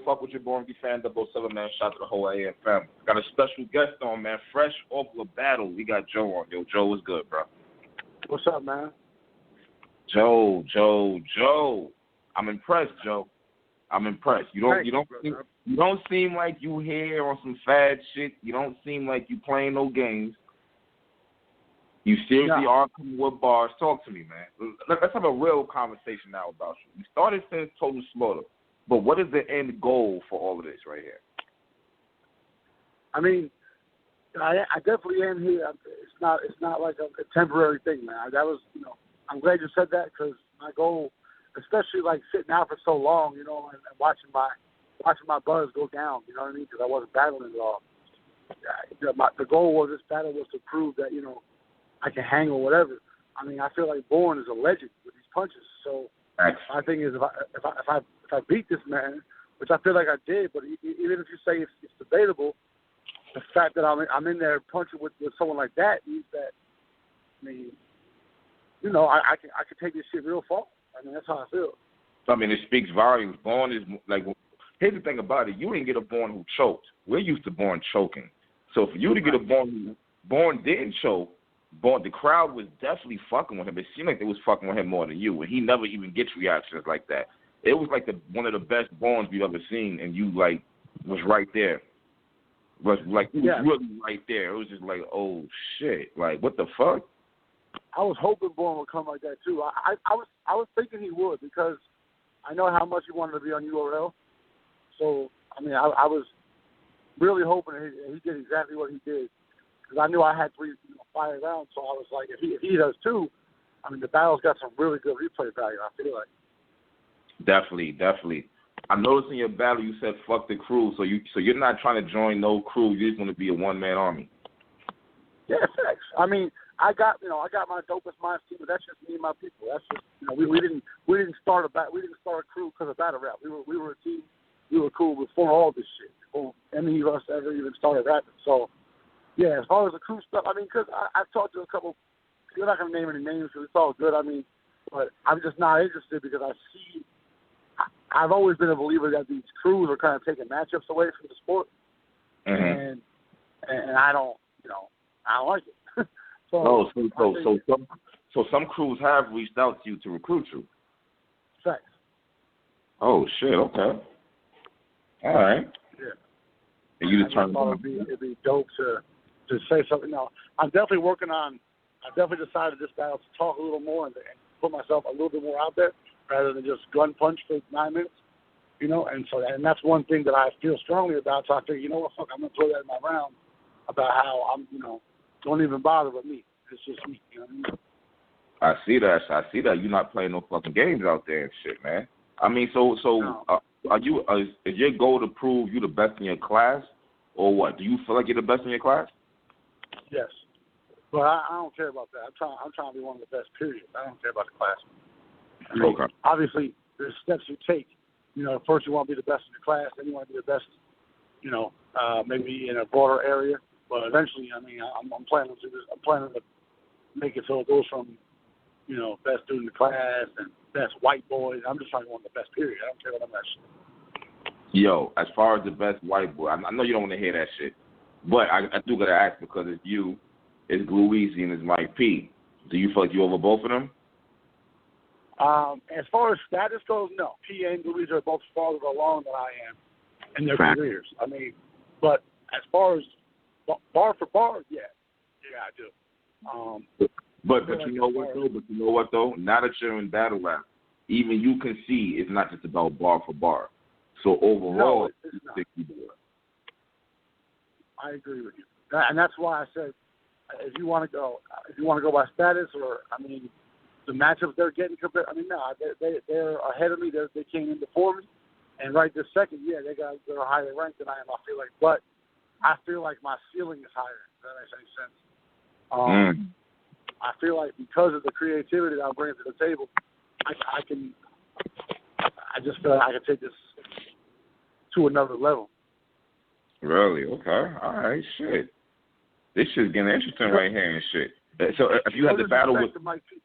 fuck with your boy, be fan 007, man. Shout out to the whole AM family. Got a special guest on, man. Fresh off the battle. We got Joe on. Yo, Joe, what's good, bro? What's up, man? Joe. I'm impressed, Joe. I'm impressed. You don't seem like you here on some fad shit. You don't seem like you playing no games. You seriously are coming with bars. Talk to me, man. Let's have a real conversation now about you. You started since Total Slaughter, but what is the end goal for all of this right here? I mean, I definitely am here. It's not like a temporary thing, man. That was, I'm glad you said that because my goal, especially like sitting out for so long, and watching my buzz go down, you know what I mean? Because I wasn't battling at all. The goal of this battle was to prove that, I can hang or whatever. I mean, I feel like Bourne is a legend with these punches. So my thing is, if I beat this man, which I feel like I did, but even if you say it's debatable, the fact that I'm in there punching with someone like that means that, I mean, I can take this shit real far. I mean, that's how I feel. I mean, it speaks volumes. Bourne is like, here's the thing about it. You didn't get a Bourne who choked. We're used to Bourne choking. So for you to get a Bourne didn't choke, the crowd was definitely fucking with him. It seemed like they was fucking with him more than you, and he never even gets reactions like that. It was like one of the best Bournes we've ever seen, and you like was right there. Was like you was really right there. It was just like, oh shit, like what the fuck? I was hoping Bourne would come like that too. I was thinking he would because I know how much he wanted to be on URL. So I mean, I was really hoping he did exactly what he did. Because I knew I had 3 fire rounds, so I was like, if he does too, I mean, the battle's got some really good replay value, I feel like. Definitely. I noticed in your battle you said fuck the crew, so you're not trying to join no crew. You're just going to be a one-man army. Yeah, thanks. I mean, I got my dopest minds team, but that's just me and my people. That's just we didn't start a crew because of battle rap. We were a team. We were cool before all this shit. Before any of us ever even started rapping. So. Yeah, as far as the crew stuff, I mean, because I've talked to a couple, you're not going to name any names because it's all good, I mean, but I'm just not interested because I've always been a believer that these crews are kind of taking matchups away from the sport, and I don't like it. So some crews have reached out to you to recruit you. Facts. Oh, shit, okay. All right. Yeah. And you determined it'd be dope to say something. No, I'm definitely working on. I definitely decided this battle to talk a little more and put myself a little bit more out there rather than just gun punch for 9 minutes. And that's one thing that I feel strongly about. So I figured, fuck, I'm gonna throw that in my round about how I'm, don't even bother with me. It's just me. You know what I mean? I see that. You're not playing no fucking games out there and shit, man. I mean, so no. Is your goal to prove you the best in your class, or what? Do you feel like you're the best in your class? Yes, but I don't care about that. I'm trying to be one of the best. Period. I don't care about the class. I mean, okay. Obviously, there's steps you take. First you want to be the best in your class, then you want to be the best. Maybe in a broader area, but eventually, I mean, I'm planning to do this. I'm planning to make it so it goes from, best dude in the class and best white boys. I'm just trying to be one of the best. Period. I don't care about that shit. Yo, as far as the best white boy, I know you don't want to hear that shit, but I do gotta ask because it's you, it's Glue Easy, and it's Mike P. Do you feel like you over both of them? As far as status goes, no. P and Glue Easy are both farther along than I am in their careers. I mean, but as far as bar for bar, yeah, I do. But you know what though? Now that you're in battle rap, even you can see it's not just about bar for bar. So overall, no, it's not. I agree with you, and that's why I said if you want to go by status, or I mean, the matchups they're getting compared. I mean, no, they're ahead of me. They came in before me, and right this second, yeah, they're higher ranked than I am. I feel like, but I feel like my ceiling is higher. If that makes any sense. I feel like because of the creativity that I'm bringing to the table, I just feel like I can take this to another level. Really? Okay. All right. Shit. This shit's getting interesting right here and shit. So if you had the battle with Mike P.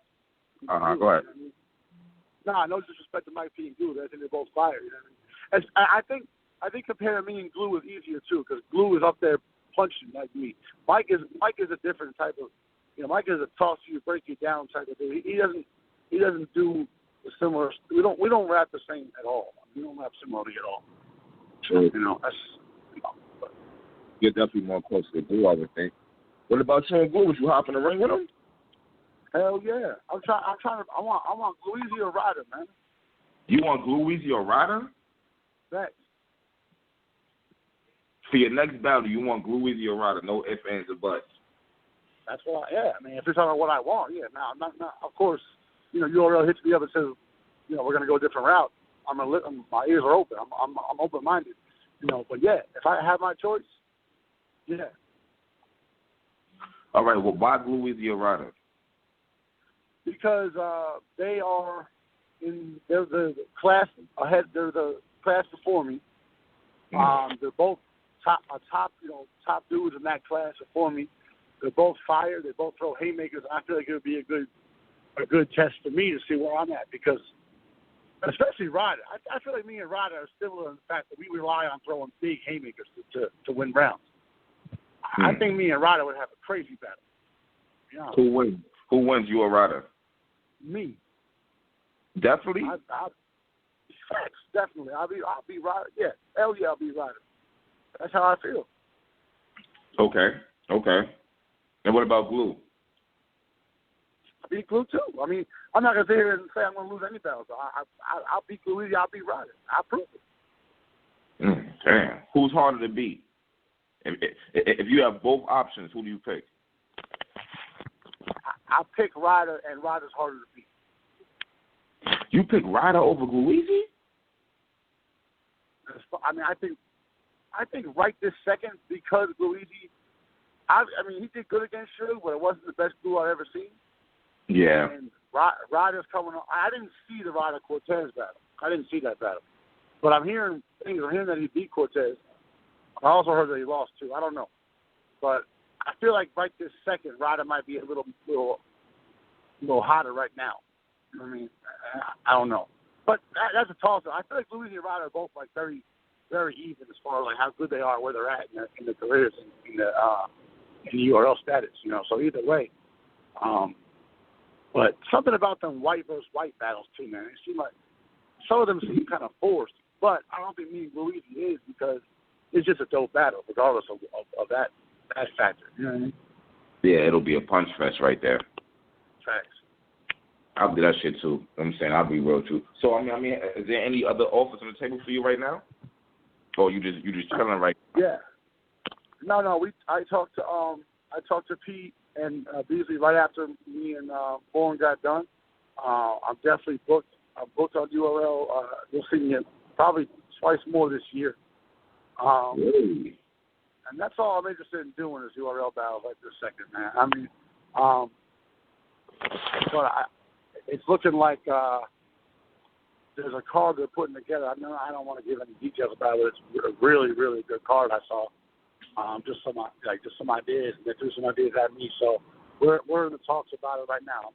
Go ahead. No disrespect to Mike P and Glue. I think they're both fire. You know what I mean? I think comparing me and Glue is easier too, because Glue is up there punching like me. Mike is a different type of, Mike is a toss you, break you down type of dude. He doesn't do the similar. We don't rap the same at all. We don't rap similarly at all. True. That's. But. You're definitely more close to Glue, I would think. What about you and Glue? Would you hop in the ring with him? Hell yeah! I want Gluezy or Ryder, man. You want Gluezy or Ryder? Thanks. For your next battle, you want Gluezy or Ryder? No ifs, ands, or buts. That's what. I mean, if you're talking about what I want, yeah. Now, not. Of course, URL hits me up and says, we're gonna go a different route. My ears are open. I'm open-minded. But yeah, if I have my choice, yeah. All right. Well, why Gluezy or Ryder? Because they are they're the class ahead. They're the class before me. They're both top dudes in that class before me. They're both fire. They both throw haymakers. I feel like it would be a good test for me to see where I'm at, because especially Ryder. I feel like me and Ryder are similar in the fact that we rely on throwing big haymakers to win rounds. I think me and Ryder would have a crazy battle. Yeah. Who wins? Who wins, you or Ryder? Me. Definitely? Facts, definitely. I'll be Ryder. Yeah. Hell yeah, I'll be Ryder. That's how I feel. Okay. And what about Glue? I'll beat Glue too. I mean, I'm not going to sit here and say I'm going to lose any battles. I'll beat Glue easy. I'll beat Ryder. I'll prove it. Damn. Who's harder to beat? If you have both options, who do you pick? I'll pick Ryder, and Ryder's harder to beat. You pick Ryder over Gluezy? I mean, I think right this second, because Gluezy, I mean, he did good against Suge, but it wasn't the best Glue I've ever seen. Yeah. And Ryder's coming on. I didn't see the Ryder Cortez battle. I didn't see that battle. But I'm hearing things. I'm hearing that he beat Cortez. I also heard that he lost too. I don't know. But I feel like right this second, Ryder might be a little hotter right now. You know what I mean? I don't know. But that's a toss-up. I feel like Gluezy and Ryder are both like very, very even as far as like how good they are, where they're at in their careers, in the URL status. So either way. But something about them white versus white battles too, man. It seems like some of them seem kind of forced. But I don't think me and Gluezy is, because it's just a dope battle, regardless of that factor. You know what I mean? Yeah, it'll be a punch fest right there. Facts. I'll do that shit too. You know what I'm saying, I'll be real too. So I mean, is there any other offers on the table for you right now? Or you just chilling right now? Yeah. No. I talked to Pete and Beasley right after me and Bourne got done. I'm definitely booked. I'm booked on URL. You'll see me probably twice more this year. Really? And that's all I'm interested in doing is URL battles like this second, man. I mean, but it's looking like there's a card they're putting together. I don't want to give any details about it. It's a really, really good card I saw. Just some ideas, and they threw some ideas at me. So we're in the talks about it right now.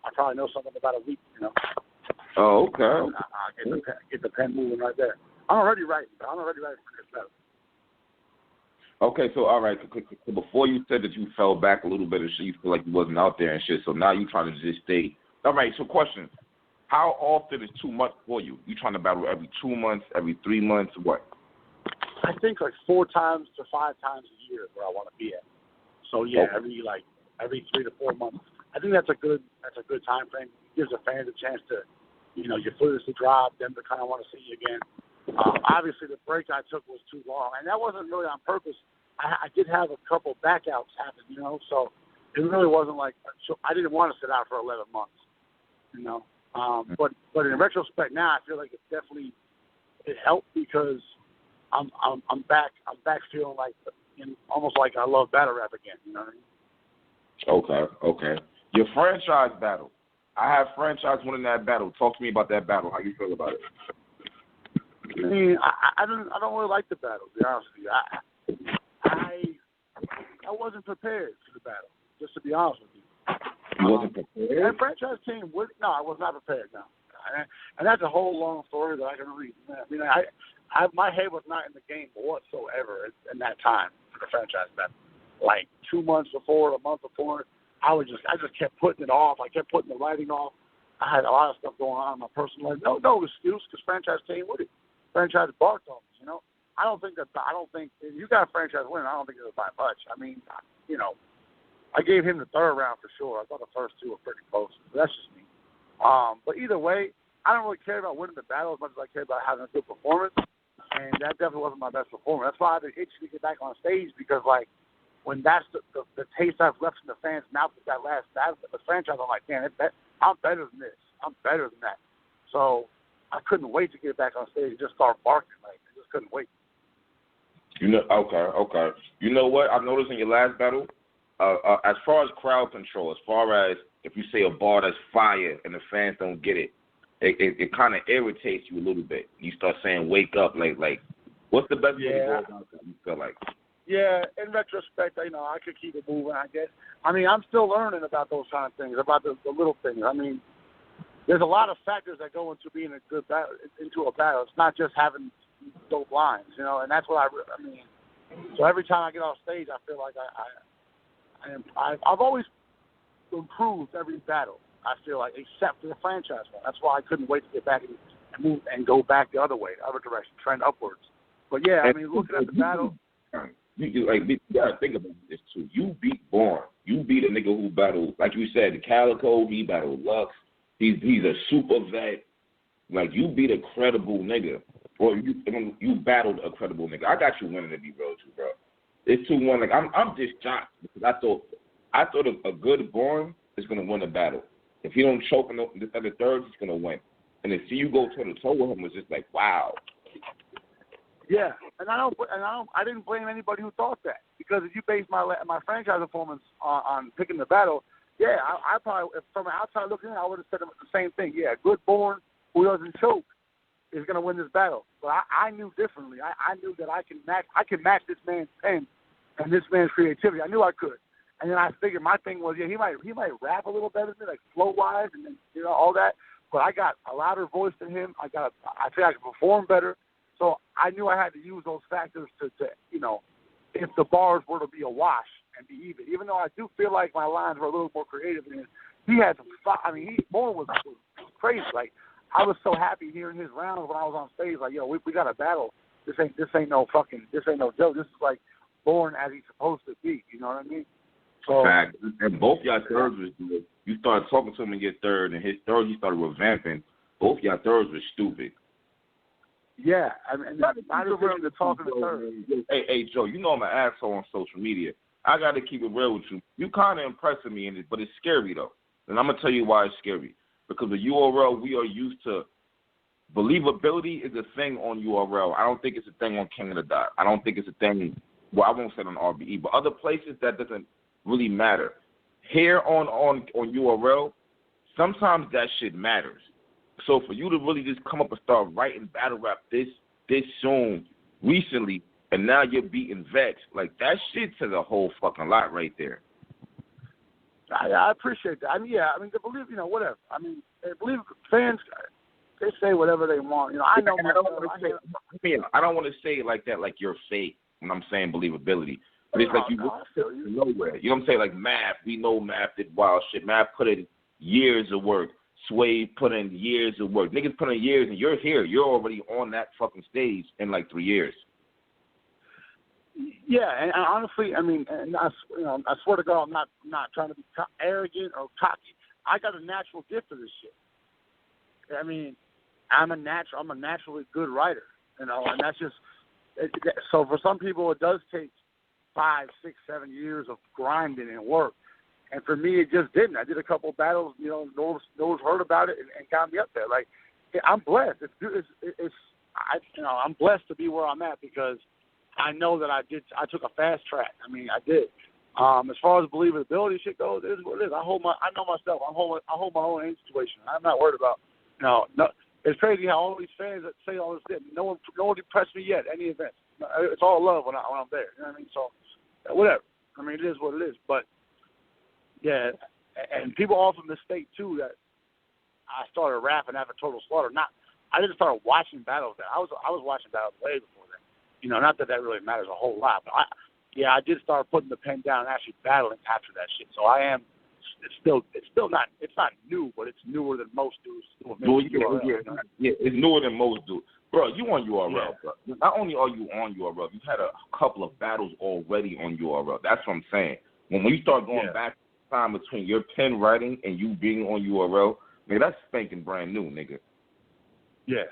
I probably know something about a week, Oh, okay. I'll get the pen moving right there. I'm already writing for this battle. Okay, so all right. So before you said that you fell back a little bit and shit, you feel like you wasn't out there and shit. So now you trying to just stay. All right. So question: how often is too much for you? You trying to battle every 2 months, every 3 months, what? I think like 4 times to 5 times a year is where I want to be at. So yeah, okay. every 3 to 4 months. I think that's a good time frame. It gives the fans a chance to, your foot is to drop, them to kind of want to see you again. Obviously, the break I took was too long, and that wasn't really on purpose. I did have a couple backouts happen, so it really wasn't like I didn't want to sit out for 11 months, But in retrospect now, I feel like it helped because I'm back feeling like almost like I love battle rap again. You know what I mean? Okay. Your franchise battle. I have franchise winning that battle. Talk to me about that battle. How you feel about it? I mean, I don't really like the battle, to be honest with you. I wasn't prepared for the battle, just to be honest with you. You wasn't prepared? That franchise team no, I was not prepared, no. And that's a whole long story that I can read. I mean, my head was not in the game whatsoever in that time for the franchise battle. Like 2 months before, a month before, I just kept putting it off. I kept putting the writing off. I had a lot of stuff going on in my personal life. No excuse, because franchise came with it. Franchise barked on me, you know. I don't think if you got a franchise win, I don't think it was by much. I mean, you know, I gave him the third round for sure. I thought the first two were pretty close. But that's just me. But either way, I don't really care about winning the battle as much as I care about having a good performance. And that definitely wasn't my best performance. That's why I've been itching to get back on stage, because, like, when that's the taste I've left in the fans' mouth with that last battle, the franchise, I'm like, man, I'm better than this. I'm better than that. So I couldn't wait to get back on stage and just start barking. Like, I just couldn't wait. You know, okay. You know what? I've noticed in your last battle, as far as crowd control, as far as if you say a bar that's fire and the fans don't get it, it kind of irritates you a little bit. You start saying, wake up, like what's the best way to go about that, you feel like? Yeah, in retrospect, you know, I could keep it moving, I guess. I mean, I'm still learning about those kind of things, about the little things. I mean, there's a lot of factors that go into being a good battle, into a battle. It's not just having dope lines, you know, and that's what I mean. So every time I get off stage, I feel like I've always improved every battle. I feel like, except for the franchise one. That's why I couldn't wait to get back and move and go back the other way, the other direction, trend upwards. But yeah, I mean, looking at the battle, you gotta think about this too. You beat Bourne. You beat a nigga who battled, like you said, the Calico. He battled Lux. He's a super vet. Like, you beat a credible nigga. Or you battled a credible nigga. I got you winning, to be real with you, bro. It's 2-1. Like, I'm just shocked, because I thought a good Bourne is gonna win the battle. If he don't choke in the third, he's gonna win. And to see you go toe to toe with him was just like, wow. Yeah, and I didn't blame anybody who thought that, because if you base my franchise performance on picking the battle, yeah, I probably, if from an outside looking in, I would have said the same thing. Yeah, good Bourne who doesn't choke is going to win this battle. But I knew differently. I knew that I can match this man's pen and this man's creativity. I knew I could. And then I figured my thing was, yeah, he might rap a little better than me, like flow wise, and then, you know, all that. But I got a louder voice than him. I think I could perform better. So I knew I had to use those factors to you know, if the bars were to be a wash and be even. Even though I do feel like my lines were a little more creative than his, he had some. I mean, Bourne was crazy. Like, I was so happy hearing his rounds when I was on stage. Like, yo, we got a battle. This ain't no joke. This is like Bourne as he's supposed to be. You know what I mean? So, fact. And both y'all thirds was good. You started talking to him in your third, and his third he started revamping. Both y'all thirds were stupid. Yeah, I mean, I just wanted to talk in the third. Hey, Joe, you know I'm an asshole on social media. I got to keep it real with you. You kind of impressing me in it, but it's scary, though. And I'm going to tell you why it's scary. Because with URL, we are used to believability is a thing on URL. I don't think it's a thing on King of the Dot. I don't think it's a thing, well, I won't say it on RBE, but other places that doesn't really matter. Here on URL, sometimes that shit matters. So for you to really just come up and start writing battle rap this soon, recently, and now you're beating Vex, like, that shit says a whole fucking lot right there. I appreciate that. I mean, yeah, I mean, to believe, you know, whatever. I mean, believe fans, they say whatever they want. You know, I know. I don't want to say it like that, like you're fake when I'm saying believability. But it's like you nowhere. You know what I'm saying? Like Math, we know Math did wild shit. Math put in years of work. Sway put in years of work. Niggas put in years, and you're here. You're already on that fucking stage in like 3 years. Yeah, and honestly, I mean, and I swear to God, I'm not trying to be arrogant or cocky. I got a natural gift for this shit. I mean, I'm a naturally good writer, you know, and that's just so for some people it does take 5, 6, 7 years of grinding and work. And for me, it just didn't. I did a couple of battles, you know, no one's heard about it and got me up there. Like, I'm blessed. I'm blessed to be where I'm at because I know that I took a fast track. I mean, I did. As far as believability shit goes, it is what it is. I know myself. I hold my own aim situation. I'm not worried about. No. It's crazy how all these fans that say all this shit. No one impressed me yet. Any event. It's all love when I'm there. You know what I mean? So whatever. I mean, it is what it is. But yeah, and people often mistake too that I started rapping after Total Slaughter. I just started watching battles then. I was watching battles way before then. You know, not that really matters a whole lot, but I did start putting the pen down and actually battling after that shit. So I am. It's not new, but it's newer than most dudes. It's newer than most dudes. Bro, you on URL, bro. Not only are you on URL, you've had a couple of battles already on URL. That's what I'm saying. When you start going back time between your pen writing and you being on URL, nigga, that's spanking brand new, nigga. Yeah.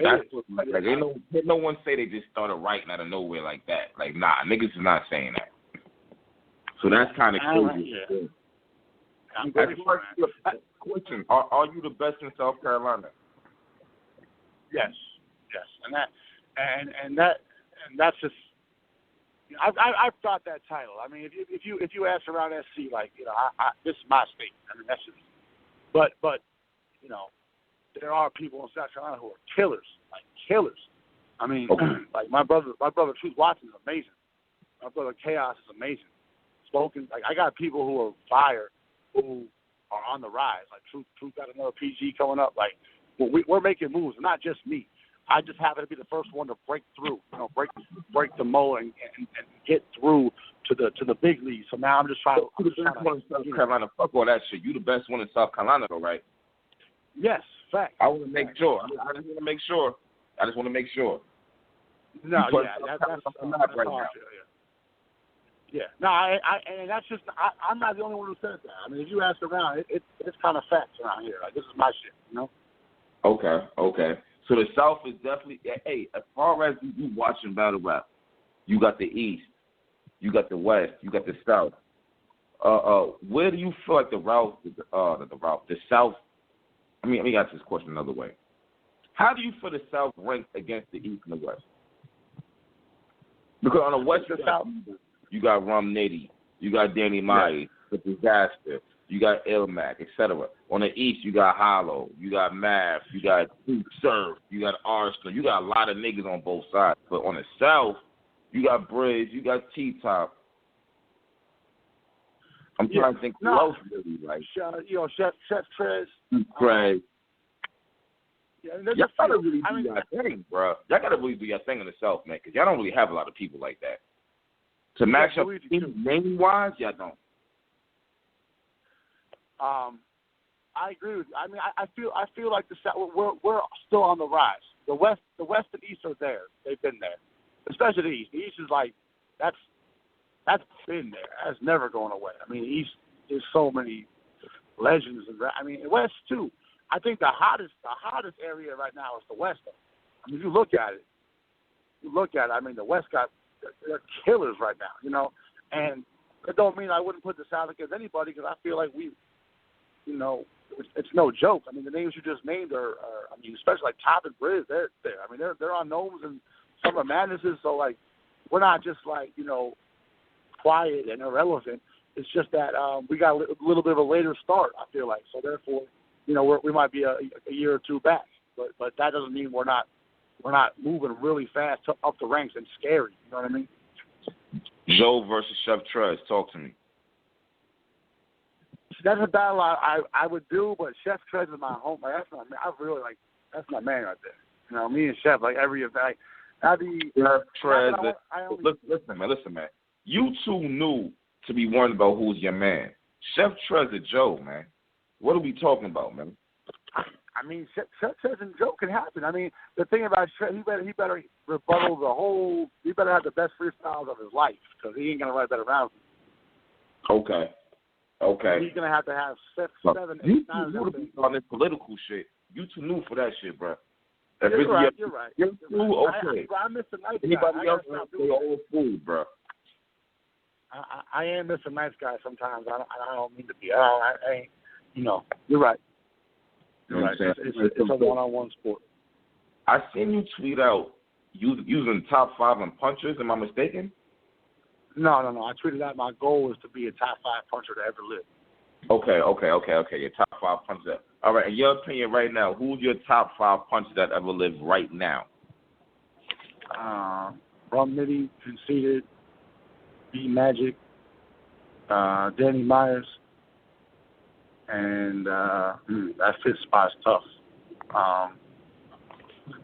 That's what, like, ain't no one say they just started writing out of nowhere like that. Like, nah, niggas is not saying that. So that's kind of crazy. I'm very question: Are you the best in South Carolina? Yes, and that's just. I've got that title. I mean, if you ask around SC, like, you know, this is my state. I mean, that's just. But you know, there are people in South Carolina who are killers, like killers. I mean, like my brother Truth Watson is amazing. My brother Chaos is amazing. Spoken, like, I got people who are fire, who are on the rise. Like Truth got another PG coming up. Like, we're making moves, not just me. I just happen to be the first one to break through, you know, break the mold and get through to the big leagues. So now I'm just trying to. South Carolina, fuck all that shit. You the best one in South Carolina, though, right? Yes, fact. I want to make sure. I just want to make sure. No, that's not right now. Yeah, no, and that's just I'm not the only one who says that. I mean, if you ask around, it's kind of facts around here. Like, this is my shit, you know. Okay. So the South is definitely, hey, as far as you watching battle rap, you got the East, you got the West, you got the South. Where do you feel like the South? I mean, let me ask this question another way. How do you feel the South ranks against the East and the West? Because on the West and South, you got Rum Nitty, you got Danny Myers, The Disaster, you got Ilmac, etc. On the East, you got Hollow, you got Math, you got Surf, you got Arsenal, you got a lot of niggas on both sides. But on the South, you got Bridge, you got T-Top. I'm trying to think who else really, like. You know, Chef Trez. Craig. Y'all gotta really do your thing, bro. Y'all gotta really do your thing in the South, man, because y'all don't really have a lot of people like that. To match up name-wise, y'all don't. I agree with you. I mean, I feel like the South, we're still on the rise. The West and East are there. They've been there, especially the East. The East is like that's been there. That's never going away. I mean, the East, there's so many legends, and I mean, the West too. I think the hottest area right now is the West. Though. I mean, if you look at it. I mean, the West they're killers right now, you know, and it don't mean I wouldn't put the South against anybody, because I feel like you know, it's no joke. I mean, the names you just named are I mean, especially like Top and Briz, they're there. I mean, they're on Gnomes and Summer Madnesses, so like we're not just like, you know, quiet and irrelevant. It's just that we got a little bit of a later start, I feel like. So therefore, you know, we might be a year or two back, but that doesn't mean we're not moving really fast up the ranks and scary. You know what I mean? Joe versus Chef Trez. Talk to me. That's a battle I would do, but Chef Trez is my home. Like, that's my man. That's my man right there. You know, me and Chef, like every event. Chef Trez. Listen, man. You two knew to be worried about who's your man. Chef Trez or Joe, man. What are we talking about, man? I mean, Chef Trez and Joe can happen. I mean, the thing about Chef, he better rebuttal the whole. He better have the best freestyles of his life, because he ain't gonna write better rounds. Okay. He's gonna have to have 7, 8, 9. On this political shit. You too new for that shit, bro. You're right. You're cool, okay. I miss the nice guy. Anybody else they all food, bro. I am Mr. Nice Guy sometimes. I don't mean to be. I ain't. You know, you're right. You're right. It's a one-on-one sport. I seen you tweet out using top 5 on punchers. Am I mistaken? No. I tweeted out my goal is to be a top 5 puncher to ever live. Okay. Your top 5 puncher. All right. In your opinion, right now, who's your top 5 puncher that ever lived right now? Rum Nitty, Conceited, B Magic, Danny Myers. And that fifth spot's tough.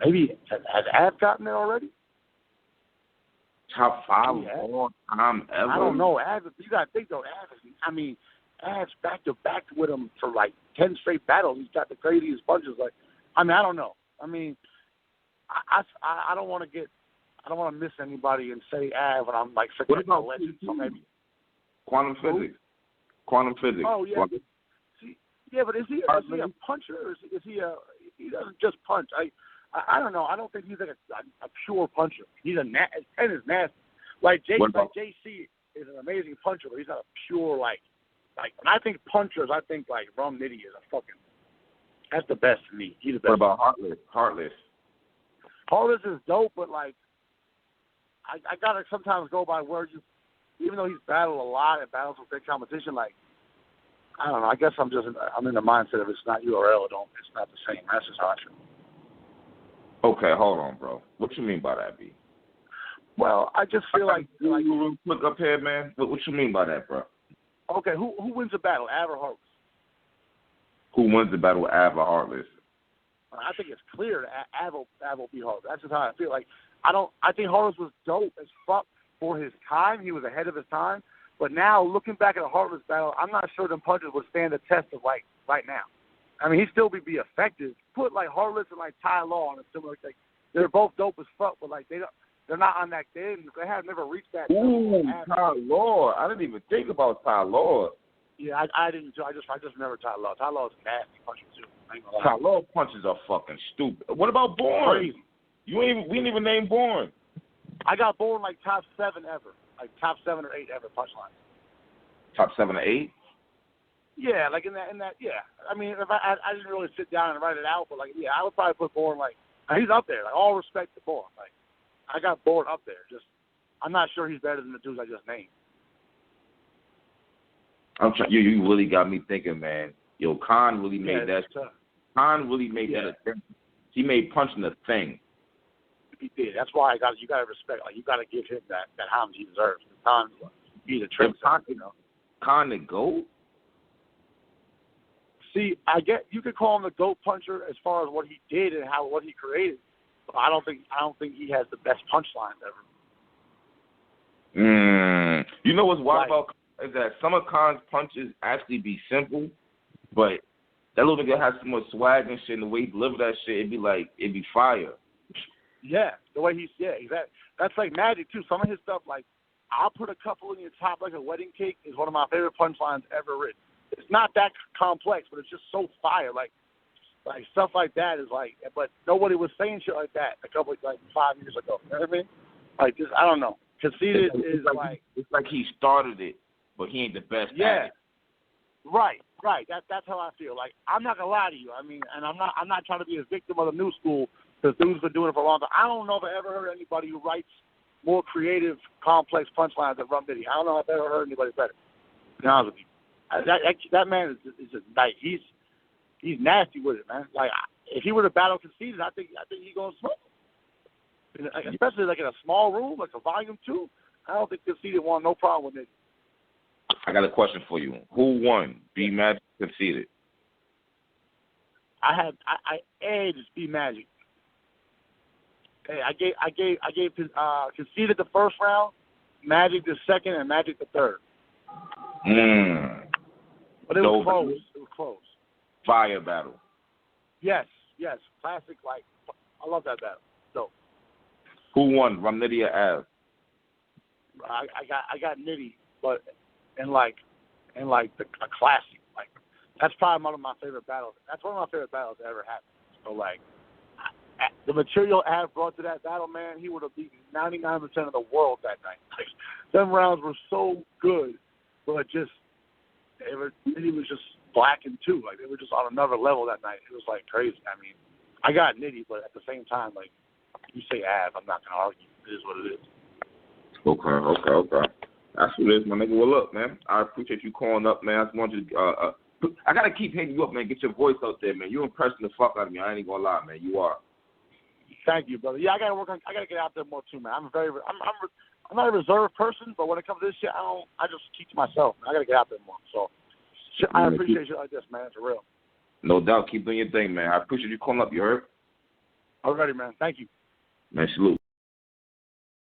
Maybe has Av gotten there already? Top 5 of all time ever. I don't know. Av, you got to think though. Av's back to back with him for like 10 straight battles. He's got the craziest punches. Like, I don't know. I don't want to miss anybody and say Av, and I'm like forgetting the legend. So maybe quantum physics. Oh yeah. Yeah, but is he a puncher? Or is he a? He doesn't just punch. I don't know. I don't think he's like a pure puncher. He's his pen is nasty. Like JC is an amazing puncher, but he's not a pure like. When I think punchers, I think like Rum Nitty is a fucking. That's the best to me. He's the best. What about Heartless? Heartless is dope, but like, I gotta sometimes go by where you. Even though he's battled a lot and battles with big competition, like. I don't know. I guess I'm in the mindset of it's not URL. It's not the same. That's just how I feel. Okay, hold on, bro. What you mean by that, B? Well, I just feel like real quick up here, man. What you mean by that, bro? Okay, who wins the battle, Av or Heartless? Who wins the battle with Av or Heartless? I think it's clear that Av will beat Heartless. That's just how I feel. Like I think Heartless was dope as fuck for his time. He was ahead of his time. But now, looking back at a Heartless battle, I'm not sure them punches would stand the test of, like, right now. I mean, he'd still be effective. Put, like, Heartless and, like, Ty Law on a similar thing. They're both dope as fuck, but, like, they're not on that. They have never reached that. Ooh, Ty Law. I didn't even think about Ty Law. Yeah, I didn't. I just remember Ty Law. Ty Law's a nasty puncher, too. Ty Law punches are fucking stupid. What about Bourne? Crazy. We didn't even name Bourne. I got Bourne, like, top 7 ever. Like top 7 or 8 ever punchlines. Top 7 or 8? Yeah, like in that. Yeah, I mean, if I didn't really sit down and write it out, but like, yeah, I would probably put Bourne like he's up there. Like all respect to Bourne. Like I got Bourne up there. Just I'm not sure he's better than the dudes I just named. I'm trying. You really got me thinking, man. Yo, Khan really made that. Khan really made that a thing. He made punching a thing. He did. That's why you got to respect. Like you got to give him that homage he deserves. He's a trendsetter, you know. Khan the GOAT? See, you could call him the GOAT puncher as far as what he did and what he created, but I don't think he has the best punchlines ever. You know what's wild about Khan is that some of Khan's punches actually be simple, but that little nigga has so much swag and shit, and the way he deliver that shit, it'd be fire. Yeah, the way exactly. That's like Magic too. Some of his stuff, like I'll put a couple in your top like a wedding cake, is one of my favorite punchlines ever written. It's not that complex, but it's just so fire. Like stuff like that is like, but nobody was saying shit like that a couple like 5 years ago. You know what I mean? Like just I don't know. Conceited is like it's like he started it, but he ain't the best. Yeah. At it. Right. That's how I feel. Like I'm not gonna lie to you. I mean, and I'm not trying to be a victim of the new school. Because dude's been doing it for a long time. I don't know if I ever heard anybody who writes more creative, complex punchlines than Rum Nitty. I don't know if I've ever heard anybody better. To be honest with you, that man is just like he's nasty with it, man. Like if he were to battle Conceited, I think he's gonna smoke him. Especially like in a small room, like a volume 2. I don't think Conceited won no problem with it. I got a question for you. Who won? B Magic, Conceited. I edged B Magic. Hey, I gave Conceited the first round, Magic the second, and Magic the third. But it was close. It was close. Fire battle. Yes. Classic. Like I love that battle. So. Who won, Rum Nitty or Av? I got Nitty, but in a classic. Like that's probably one of my favorite battles. That's one of my favorite battles that ever happened. So like. The material Av brought to that battle, man, he would have beaten 99% of the world that night. Like, them rounds were so good, but he was just blackened too. Like they were just on another level that night. It was like crazy. I mean, I got Nitty, but at the same time, like you say Av, I'm not gonna argue. It is what it is. Okay. That's what it is, my nigga. Well, look, man, I appreciate you calling up, man. I just wanted to, I gotta keep hitting you up, man. Get your voice out there, man. You're impressing the fuck out of me. I ain't gonna lie, man. You are. Thank you, brother. Yeah, I gotta get out there more too, man. I'm not a reserved person, but when it comes to this shit, I just keep to myself. I gotta get out there more. So I appreciate you like this, man. For real. No doubt. Keep doing your thing, man. I appreciate you calling up. You heard? Alrighty, man. Thank you. Man, salute.